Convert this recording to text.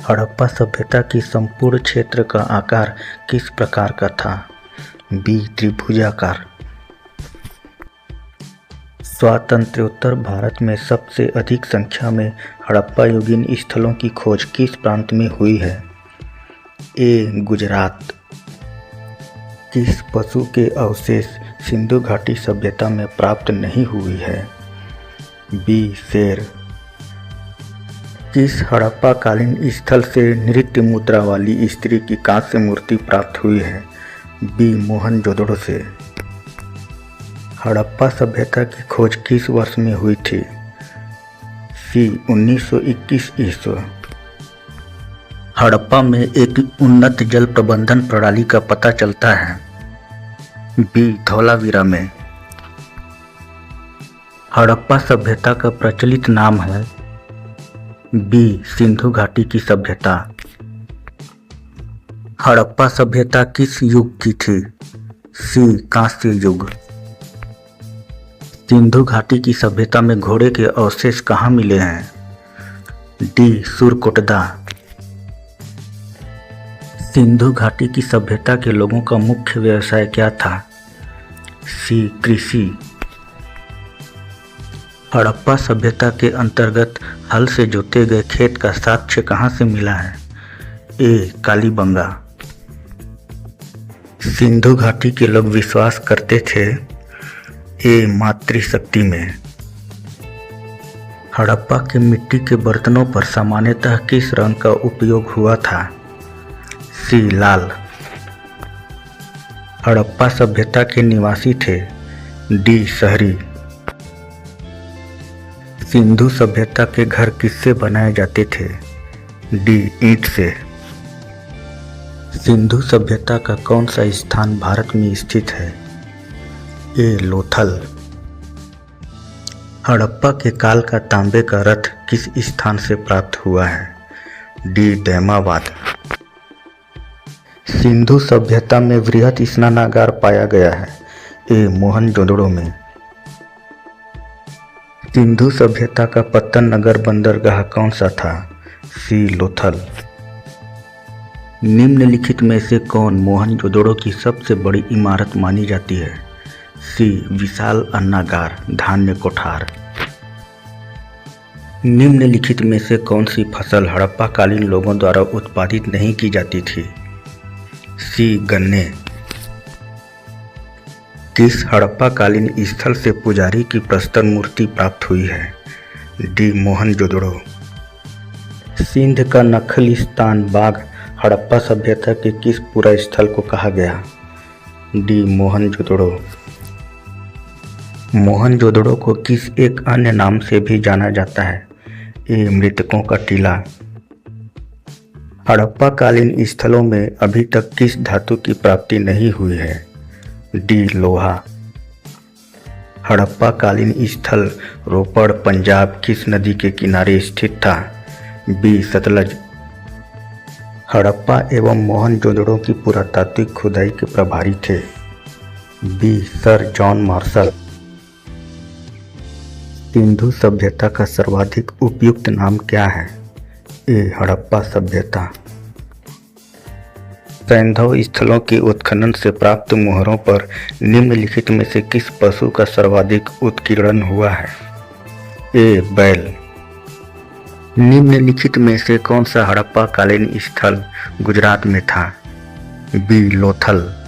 हड़प्पा सभ्यता की संपूर्ण क्षेत्र का आकार किस प्रकार का था? बी. त्रिभुजाकार। स्वातंत्र्योत्तर भारत में सबसे अधिक संख्या में हड़प्पा युगीन स्थलों की खोज किस प्रांत में हुई है? ए. गुजरात। किस पशु के अवशेष सिंधु घाटी सभ्यता में प्राप्त नहीं हुई है? बी. शेर। किस हड़प्पा कालीन स्थल से नृत्य मुद्रा वाली स्त्री की कांस्य मूर्ति प्राप्त हुई है? बी. मोहनजोदड़ो से। हड़प्पा सभ्यता की खोज किस वर्ष में हुई थी? सी. 1921 ईस्वी। हड़प्पा में एक उन्नत जल प्रबंधन प्रणाली का पता चलता है। बी. धौलावीरा में। हड़प्पा सभ्यता का प्रचलित नाम है? बी. सिंधु घाटी की सभ्यता। हड़प्पा सभ्यता किस युग की थी? सी. कांस्य युग। सिंधु घाटी की सभ्यता में घोड़े के अवशेष कहाँ मिले हैं? डी. सुरकोटदा। सिंधु घाटी की सभ्यता के लोगों का मुख्य व्यवसाय क्या था? सी. कृषि। हड़प्पा सभ्यता के अंतर्गत हल से जोते गए खेत का साक्ष्य कहाँ से मिला है? ए. कालीबंगा। सिंधु घाटी के लोग विश्वास करते थे? ए. मातृशक्ति में। हड़प्पा के मिट्टी के बर्तनों पर सामान्यतः किस रंग का उपयोग हुआ था? सी. लाल। हड़प्पा सभ्यता के निवासी थे? डी. शहरी। सिंधु सभ्यता के घर किससे बनाए जाते थे? डी. ईंट से। सिंधु सभ्यता का कौन सा स्थान भारत में स्थित है? ए. लोथल। हड़प्पा के काल का तांबे का रथ किस स्थान से प्राप्त हुआ है? डी. दैमाबाद। सिंधु सभ्यता में वृहत स्नानागार पाया गया है? ए. मोहनजोदड़ो में। सिंधु सभ्यता का पत्तन नगर बंदरगाह कौन सा था? सी. लोथल। निम्नलिखित में से कौन मोहनजोदड़ो की सबसे बड़ी इमारत मानी जाती है? सी. विशाल अन्नागार, धान्य कोठार। निम्नलिखित में से कौन सी फसल हड़प्पा कालीन लोगों द्वारा उत्पादित नहीं की जाती थी? सी. गन्ने। किस हड़प्पा कालीन स्थल से पुजारी की प्रस्तर मूर्ति प्राप्त हुई है? डी. मोहनजोदड़ो। सिंध का नखलिस्तान बाग हड़प्पा सभ्यता के किस पूरा स्थल को कहा गया? डी. मोहनजोदड़ो। मोहनजोदड़ो को किस एक अन्य नाम से भी जाना जाता है? ए. मृतकों का टीला। हड़प्पा कालीन स्थलों में अभी तक किस धातु की प्राप्ति नहीं हुई है? डी. लोहा। हड़प्पा कालीन स्थल रोपड़ पंजाब किस नदी के किनारे स्थित था? बी. सतलज। हड़प्पा एवं मोहनजोदड़ो की पुरातात्विक खुदाई के प्रभारी थे? B. Sir John Marshall. Sindhu सभ्यता का सर्वाधिक उपयुक्त नाम क्या है? ए. हड़प्पा सभ्यता। सैंधव स्थलों के उत्खनन से प्राप्त मुहरों पर निम्नलिखित में से किस पशु का सर्वाधिक उत्कीर्णन हुआ है? ए. बैल। निम्नलिखित में से कौन सा हड़प्पा कालीन स्थल गुजरात में था? बी. लोथल।